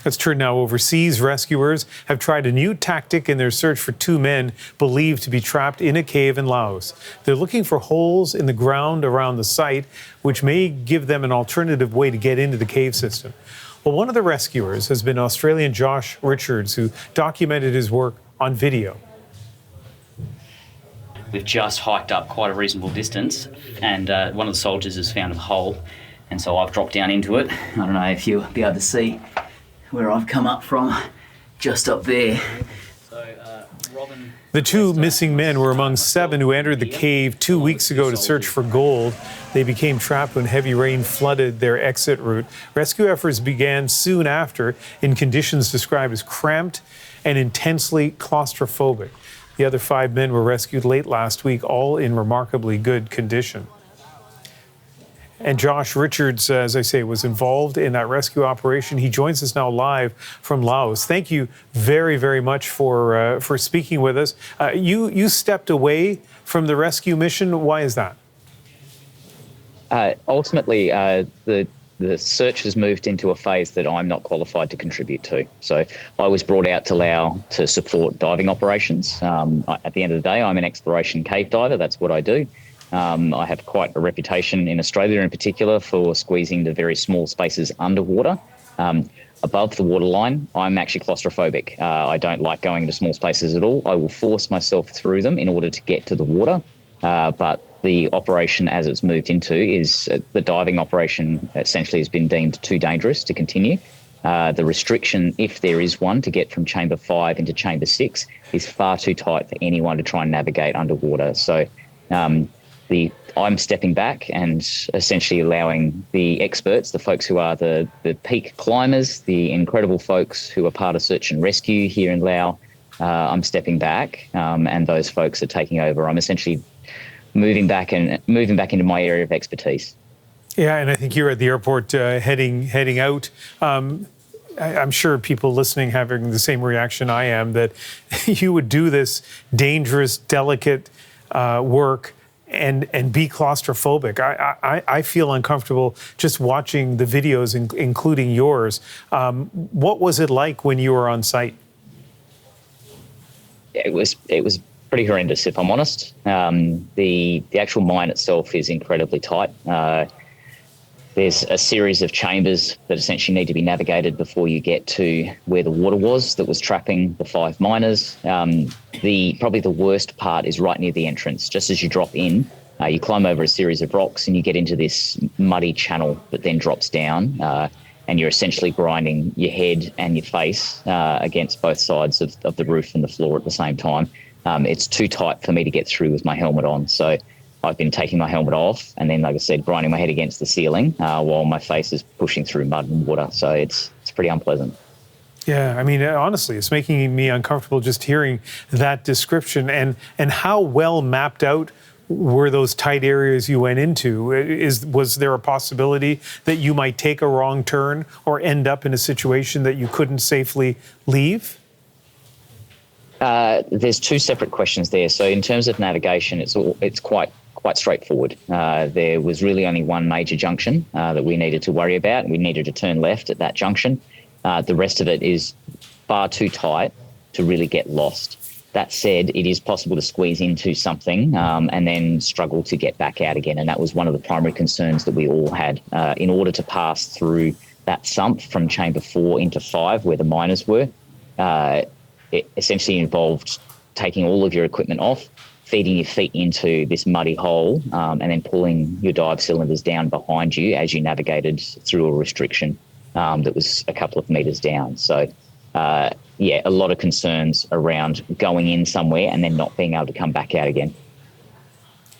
Let's turn now overseas. Rescuers have tried a new tactic in their search for two men believed to be trapped in a cave in Laos. They're looking for holes in the ground around the site, which may give them an alternative way to get into the cave system. Well, one of the rescuers has been Australian Josh Richards, who documented his work on video. We've just hiked up quite a reasonable distance, and one of the soldiers has found a hole, and so I've dropped down into it. I don't know if you'll be able to see where I've come up from, just up there. The two missing men were among 7 who entered the cave 2 weeks ago to search for gold. They became trapped when heavy rain flooded their exit route. Rescue efforts began soon after in conditions described as cramped and intensely claustrophobic. The other 5 men were rescued late last week, all in remarkably good condition. And Josh Richards, as I say, was involved in that rescue operation. He joins us now live from Laos. Thank you very, very much for speaking with us. You stepped away from the rescue mission. Why is that? Ultimately, the search has moved into a phase that I'm not qualified to contribute to. So I was brought out to Laos to support diving operations. At the end of the day, I'm an exploration cave diver. That's what I do. I have quite a reputation in Australia in particular for squeezing the very small spaces underwater. Above the waterline, I'm actually claustrophobic. I don't like going into small spaces at all. I will force myself through them in order to get to the water. But the operation as it's moved into is the diving operation essentially has been deemed too dangerous to continue. The restriction, if there is one, to get from chamber 5 into chamber 6 is far too tight for anyone to try and navigate underwater. So I'm stepping back and essentially allowing the experts, the folks who are the peak climbers, the incredible folks who are part of search and rescue here in Laos, I'm stepping back and those folks are taking over. I'm essentially moving back into my area of expertise. Yeah, and I think you're at the airport heading out. I'm sure people listening having the same reaction I am, that you would do this dangerous, delicate work and be claustrophobic. I feel uncomfortable just watching the videos, including yours. What was it like when you were on site? It was pretty horrendous, if I'm honest. The actual mine itself is incredibly tight. There's a series of chambers that essentially need to be navigated before you get to where the water was that was trapping the 5 miners. Probably the worst part is right near the entrance. Just as you drop in, you climb over a series of rocks and you get into this muddy channel that then drops down, and you're essentially grinding your head and your face against both sides of the roof and the floor at the same time. It's too tight for me to get through with my helmet on. So I've been taking my helmet off and then, like I said, grinding my head against the ceiling while my face is pushing through mud and water. So it's pretty unpleasant. Yeah, I mean, honestly, it's making me uncomfortable just hearing that description. And how well mapped out were those tight areas you went into? Was there a possibility that you might take a wrong turn or end up in a situation that you couldn't safely leave? There's 2 separate questions there. So in terms of navigation, it's quite straightforward. There was really only one major junction that we needed to worry about. We needed to turn left at that junction. The rest of it is far too tight to really get lost. That said, it is possible to squeeze into something and then struggle to get back out again. And that was one of the primary concerns that we all had. In order to pass through that sump from chamber 4 into 5, where the miners were, it essentially involved taking all of your equipment off, feeding your feet into this muddy hole, and then pulling your dive cylinders down behind you as you navigated through a restriction that was a couple of meters down. So, a lot of concerns around going in somewhere and then not being able to come back out again.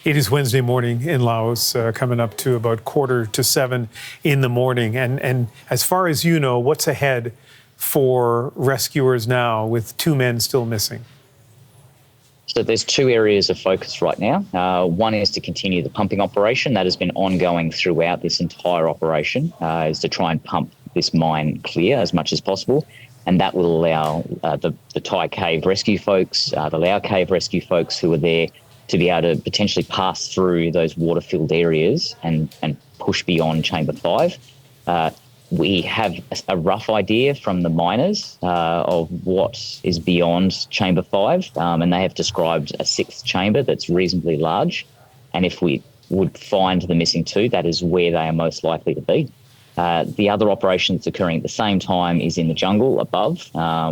It is Wednesday morning in Laos, coming up to about 6:45 in the morning. And as far as you know, what's ahead for rescuers now with 2 men still missing? So there's 2 areas of focus right now. One is to continue the pumping operation. That has been ongoing throughout this entire operation, is to try and pump this mine clear as much as possible. And that will allow the Thai cave rescue folks, the Lao cave rescue folks who are there to be able to potentially pass through those water-filled areas and push beyond chamber 5. We have a rough idea from the miners of what is beyond Chamber 5, and they have described a 6th chamber that's reasonably large. And if we would find the missing 2, that is where they are most likely to be. The other operation that's occurring at the same time is in the jungle above,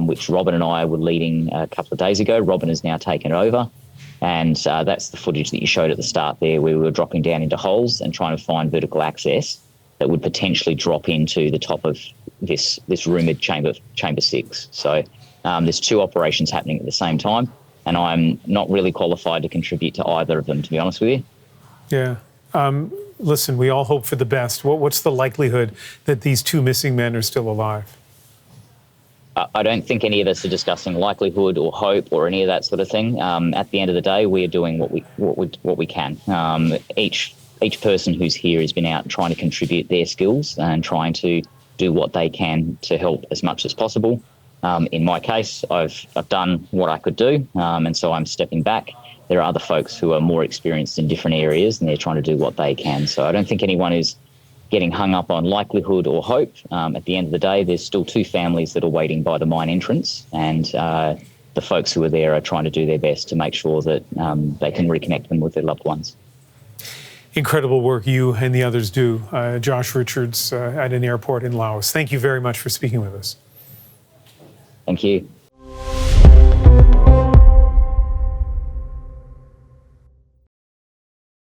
which Robin and I were leading a couple of days ago. Robin has now taken over, and that's the footage that you showed at the start there, where we were dropping down into holes and trying to find vertical access that would potentially drop into the top of this rumoured chamber 6. So there's 2 operations happening at the same time, and I'm not really qualified to contribute to either of them, to be honest with you. Yeah. Listen, we all hope for the best. What's the likelihood that these 2 missing men are still alive? I don't think any of us are discussing likelihood or hope or any of that sort of thing. At the end of the day, we are doing what we can. Each person who's here has been out trying to contribute their skills and trying to do what they can to help as much as possible. In my case, I've done what I could do, and so I'm stepping back. There are other folks who are more experienced in different areas, and they're trying to do what they can. So I don't think anyone is getting hung up on likelihood or hope. At the end of the day, there's still 2 families that are waiting by the mine entrance, and the folks who are there are trying to do their best to make sure that they can reconnect them with their loved ones. Incredible work you and the others do. Josh Richards at an airport in Laos. Thank you very much for speaking with us. Thank you.